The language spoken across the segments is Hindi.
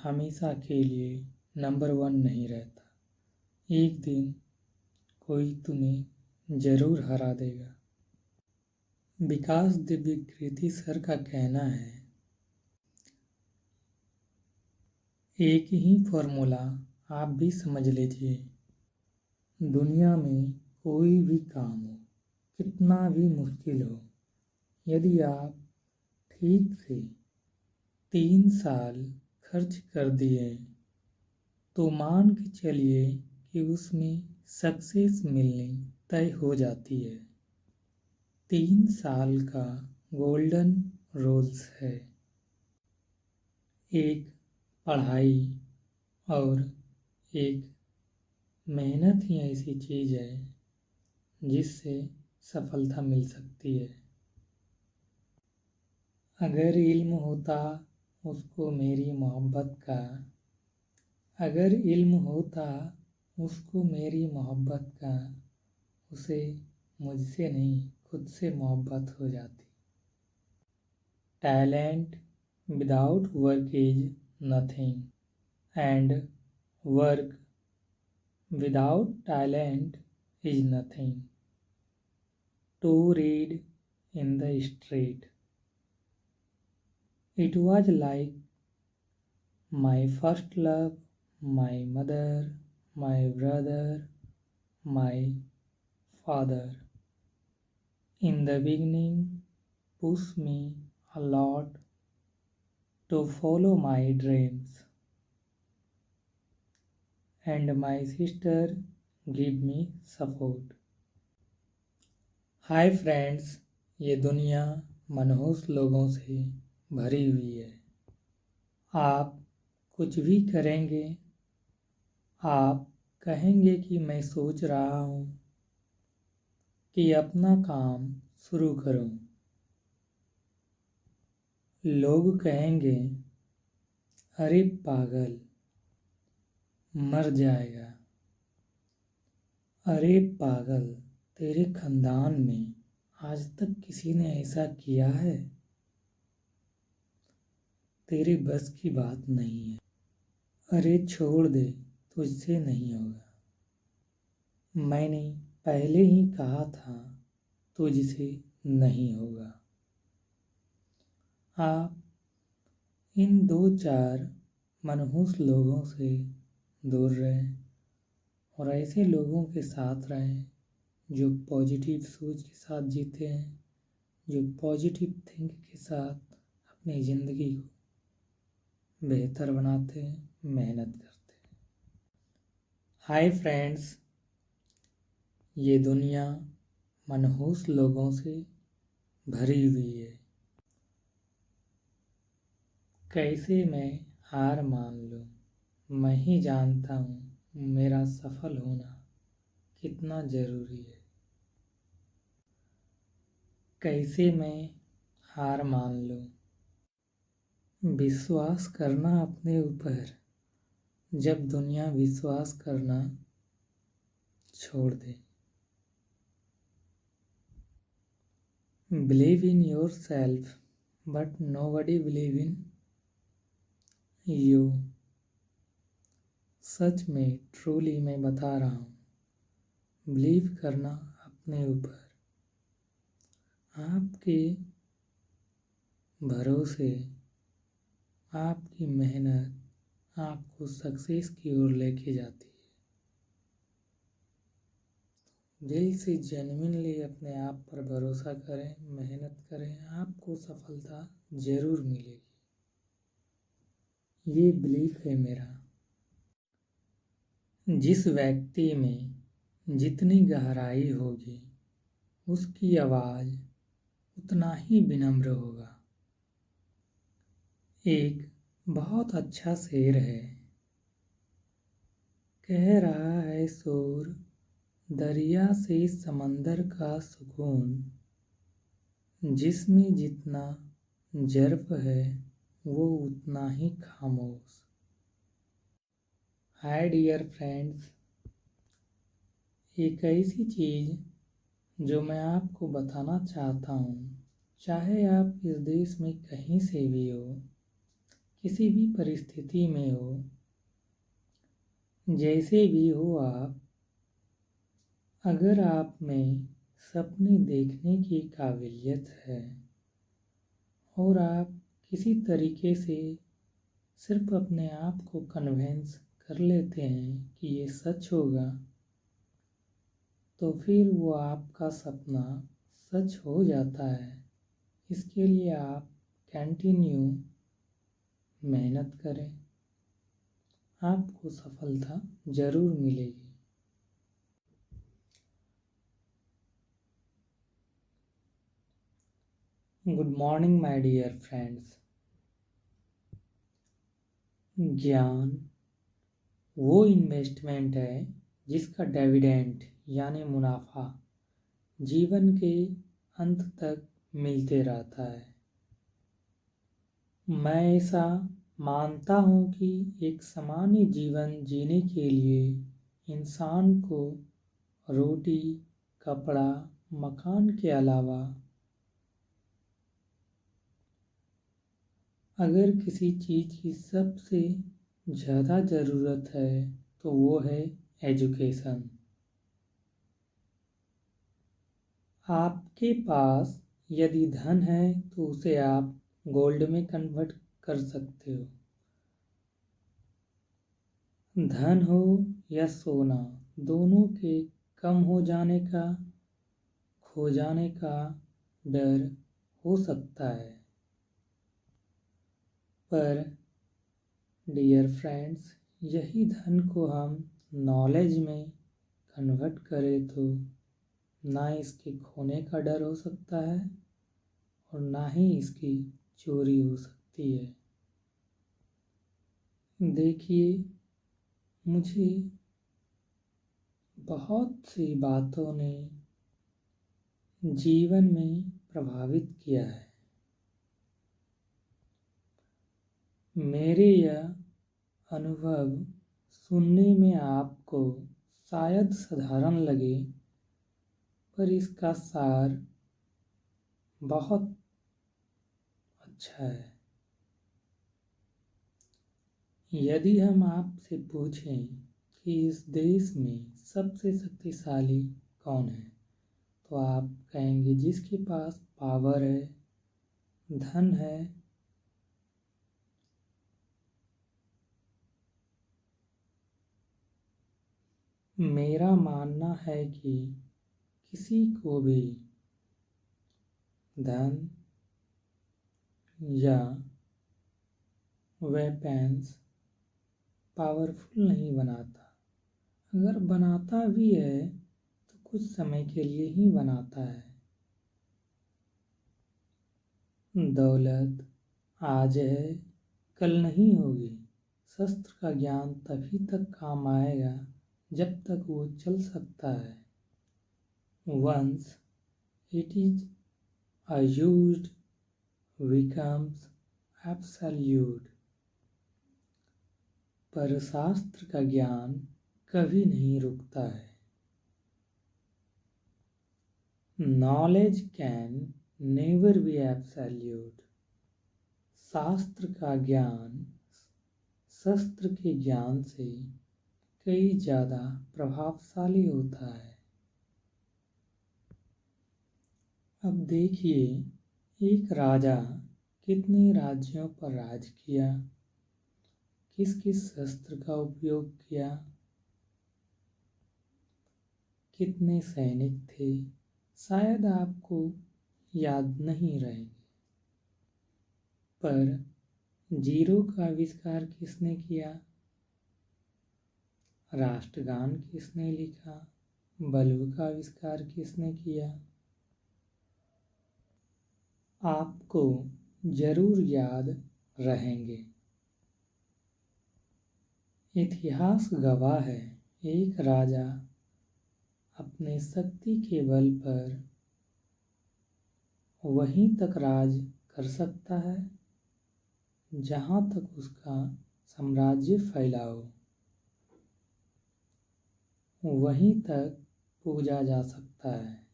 हमेशा के लिए नंबर 1 नहीं रहता। एक दिन कोई तुम्हें जरूर हरा देगा। विकास दिव्यकीर्ति सर का कहना है, एक ही फॉर्मूला आप भी समझ लीजिए। दुनिया में कोई भी काम हो, कितना भी मुश्किल हो, यदि आप ठीक से 3 साल खर्च कर दिए तो मान के चलिए कि उसमें सक्सेस मिलनी तय हो जाती है। 3 साल का गोल्डन रूल्स है। एक पढ़ाई और एक मेहनत ही ऐसी चीज़ है जिससे सफलता मिल सकती है। अगर इल्म होता उसको मेरी मोहब्बत का, अगर इल्म होता उसको मेरी मोहब्बत का, उसे मुझसे नहीं खुद से मोहब्बत हो जाती। Talent without work is nothing and work without talent is nothing. To read in the street, it was like my first love, my mother, my brother, my father. In the beginning, pushed me a lot to follow my dreams, and my sister give me support. Hi friends, ये दुनिया मनहूस लोगों से भरी हुई है। आप कुछ भी करेंगे, आप कहेंगे कि मैं सोच रहा हूँ कि अपना काम शुरू करूँ। लोग कहेंगे, अरे पागल, मर जाएगा। अरे पागल, तेरे खानदान में आज तक किसी ने ऐसा किया है? तेरे बस की बात नहीं है। अरे छोड़ दे, तुझसे नहीं होगा। मैंने पहले ही कहा था तुझसे नहीं होगा। आप इन 2-4 मनहूस लोगों से दूर रहें और ऐसे लोगों के साथ रहें जो पॉजिटिव सोच के साथ जीते हैं, जो पॉजिटिव थिंक के साथ अपनी ज़िंदगी को बेहतर बनाते हैं, मेहनत करते हैं। हाय फ्रेंड्स, ये दुनिया मनहूस लोगों से भरी हुई है। कैसे मैं हार मान लूँ? मैं ही जानता हूँ मेरा सफल होना कितना ज़रूरी है। कैसे मैं हार मान लूँ? विश्वास करना अपने ऊपर जब दुनिया विश्वास करना छोड़ दे। Believe in your self but nobody believe in you. सच में ट्रूली मैं बता रहा हूँ, बिलीव करना अपने ऊपर। आपके भरोसे, आपकी मेहनत आपको सक्सेस की ओर लेके जाती है। दिल से जेन्युइनली अपने आप पर भरोसा करें, मेहनत करें, आपको सफलता ज़रूर मिलेगी। ये बिलीफ है मेरा। जिस व्यक्ति में जितनी गहराई होगी उसकी आवाज़ उतना ही विनम्र होगा। एक बहुत अच्छा शेर है, कह रहा है शोर दरिया से समंदर का सुकून, जिसमें जितना जर्फ है वो उतना ही खामोश। हाय डियर फ्रेंड्स, एक ऐसी चीज़ जो मैं आपको बताना चाहता हूँ, चाहे आप इस देश में कहीं से भी हो, किसी भी परिस्थिति में हो, जैसे भी हो आप, अगर आप में सपने देखने की काबिलियत है और आप किसी तरीके से सिर्फ अपने आप को कन्विंस कर लेते हैं कि ये सच होगा, तो फिर वो आपका सपना सच हो जाता है। इसके लिए आप कंटिन्यू मेहनत करें, आपको सफलता ज़रूर मिलेगी। Good morning my dear friends. ज्ञान वो इन्वेस्टमेंट है जिसका डिविडेंड यानी मुनाफा जीवन के अंत तक मिलते रहता है। मैं ऐसा मानता हूँ कि एक सामान्य जीवन जीने के लिए इंसान को रोटी, कपड़ा, मकान के अलावा अगर किसी चीज़ की सबसे ज़्यादा ज़रूरत है तो वो है एजुकेशन। आपके पास यदि धन है तो उसे आप गोल्ड में कन्वर्ट कर सकते हो। धन हो या सोना, दोनों के कम हो जाने का, खो जाने का डर हो सकता है, पर डियर फ्रेंड्स, यही धन को हम नॉलेज में कन्वर्ट करें तो ना इसके खोने का डर हो सकता है और ना ही इसकी चोरी हो सकती है। देखिए, मुझे बहुत सी बातों ने जीवन में प्रभावित किया है। मेरे यह अनुभव सुनने में आपको शायद साधारण लगे, पर इसका सार बहुत अच्छा है। यदि हम आपसे पूछें कि इस देश में सबसे शक्तिशाली कौन है, तो आप कहेंगे जिसके पास पावर है, धन है, मेरा मानना है कि किसी को भी धन या वेपन्स पावरफुल नहीं बनाता। अगर बनाता भी है तो कुछ समय के लिए ही बनाता है। दौलत आज है, कल नहीं होगी। शस्त्र का ज्ञान तभी तक काम आएगा जब तक वो चल सकता है। Once it is used becomes absolute। पर शास्त्र का ज्ञान कभी नहीं रुकता है। Knowledge can never be absolute। शास्त्र का ज्ञान शस्त्र के ज्ञान से कई ज़्यादा प्रभावशाली होता है। अब देखिए, एक राजा कितने राज्यों पर राज किया, किस किस शस्त्र का उपयोग किया, कितने सैनिक थे, शायद आपको याद नहीं रहेंगे। पर जीरो का आविष्कार किसने किया, राष्ट्रगान किसने लिखा, बल्ब का आविष्कार किसने किया, आपको जरूर याद रहेंगे। इतिहास गवाह है, एक राजा अपने शक्ति के बल पर वहीं तक राज कर सकता है जहाँ तक उसका साम्राज्य फैला हो, वहीं तक पूजा जा सकता है।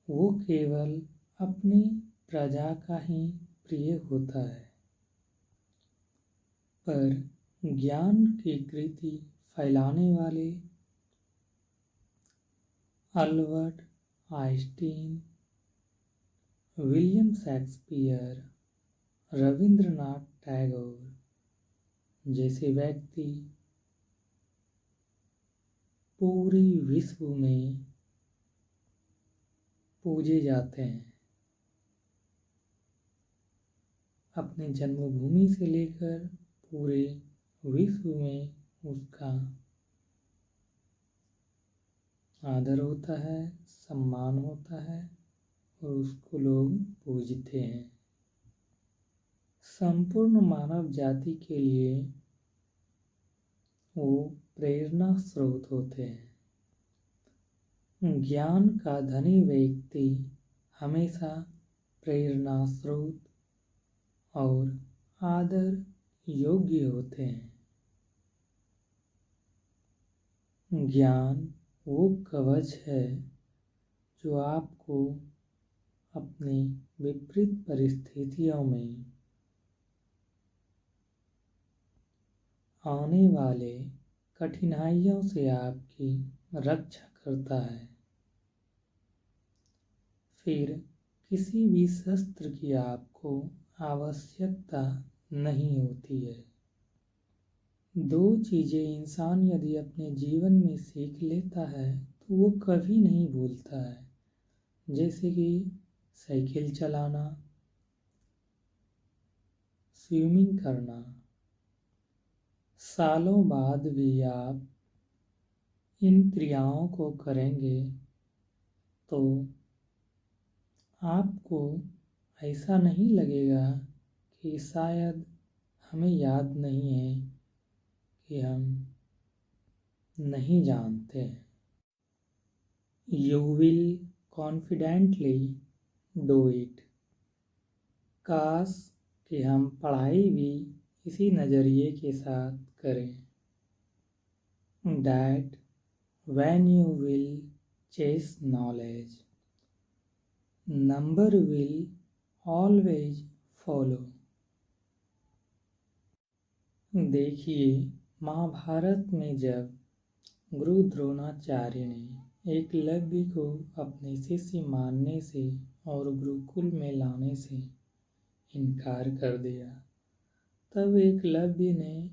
वो केवल अपनी प्रजा का ही प्रिय होता है। पर ज्ञान की कृति फैलाने वाले Albert Einstein, William Shakespeare, Rabindranath Tagore जैसे व्यक्ति पूरे विश्व में पूजे जाते हैं। अपने जन्मभूमि से लेकर पूरे विश्व में उसका आदर होता है, सम्मान होता है और उसको लोग पूजते हैं। संपूर्ण मानव जाति के लिए वो प्रेरणा स्रोत होते हैं। ज्ञान का धनी व्यक्ति हमेशा प्रेरणा स्रोत और आदर योग्य होते हैं। ज्ञान वो कवच है जो आपको अपनी विपरीत परिस्थितियों में आने वाले कठिनाइयों से आपकी रक्षा करता है। फिर किसी भी शस्त्र की आपको आवश्यकता नहीं होती है। दो चीज़ें इंसान यदि अपने जीवन में सीख लेता है तो वो कभी नहीं भूलता है, जैसे कि साइकिल चलाना, स्विमिंग करना। सालों बाद भी आप इन क्रियाओं को करेंगे तो आपको ऐसा नहीं लगेगा कि शायद हमें याद नहीं है कि हम नहीं जानते हैं। You will confidently do it। काश कि हम पढ़ाई भी इसी नज़रिए के साथ करें। That when you will chase knowledge, number will always follow। देखिए, महाभारत में जब गुरु द्रोणाचार्य ने एकलव्य को अपने शिष्य मानने से और गुरुकुल में लाने से इनकार कर दिया, तब एकलव्य ने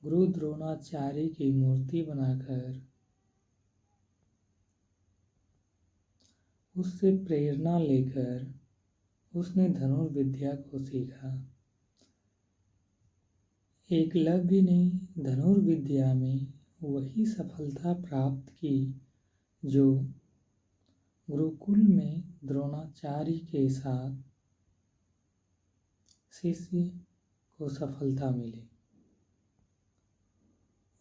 गुरु द्रोणाचार्य की मूर्ति बनाकर उससे प्रेरणा लेकर उसने धनुर्विद्या को सीखा। एकलव्य ने धनुर्विद्या में वही सफलता प्राप्त की जो गुरुकुल में द्रोणाचार्य के साथ शिष्य को सफलता मिली।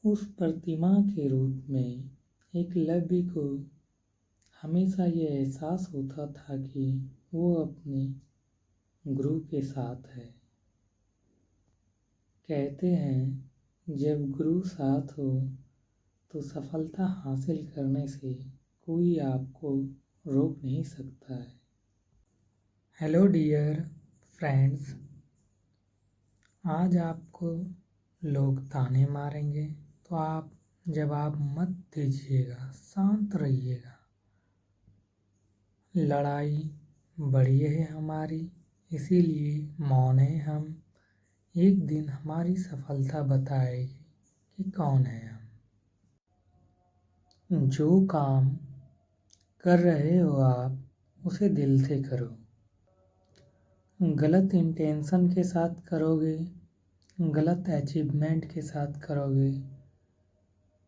उस प्रतिमा के रूप में एकलव्य को हमेशा ये एहसास होता था कि वो अपने गुरु के साथ है। कहते हैं जब गुरु साथ हो तो सफलता हासिल करने से कोई आपको रोक नहीं सकता है। हेलो डियर फ्रेंड्स, आज आपको लोग ताने मारेंगे तो आप जवाब मत दीजिएगा, शांत रहिएगा। लड़ाई बड़ी है हमारी, इसीलिए मौन है हम। एक दिन हमारी सफलता बताएगी कि कौन है हम। जो काम कर रहे हो आप उसे दिल से करो। गलत इंटेंशन के साथ करोगे, गलत अचीवमेंट के साथ करोगे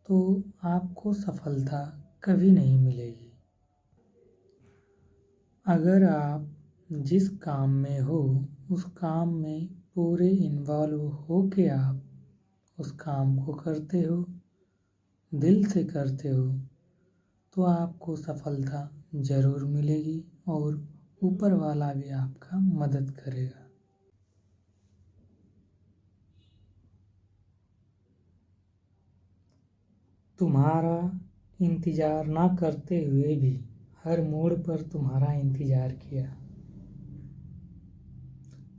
तो आपको सफलता कभी नहीं मिलेगी। अगर आप जिस काम में हो उस काम में पूरे इन्वॉल्व हो के आप उस काम को करते हो, दिल से करते हो, तो आपको सफलता ज़रूर मिलेगी और ऊपर वाला भी आपका मदद करेगा। तुम्हारा इंतज़ार ना करते हुए भी हर मोड़ पर तुम्हारा इंतज़ार किया,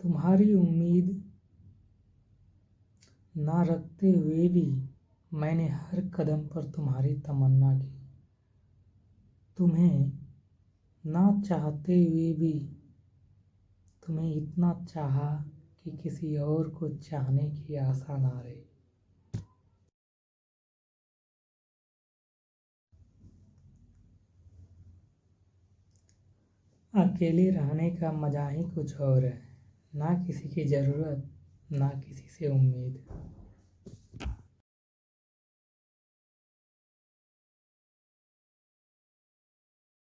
तुम्हारी उम्मीद ना रखते हुए भी मैंने हर कदम पर तुम्हारी तमन्ना की। तुम्हें ना चाहते हुए भी तुम्हें इतना चाहा कि किसी और को चाहने की आशा ना रही। अकेले रहने का मजा ही कुछ और है। ना किसी की ज़रूरत, ना किसी से उम्मीद।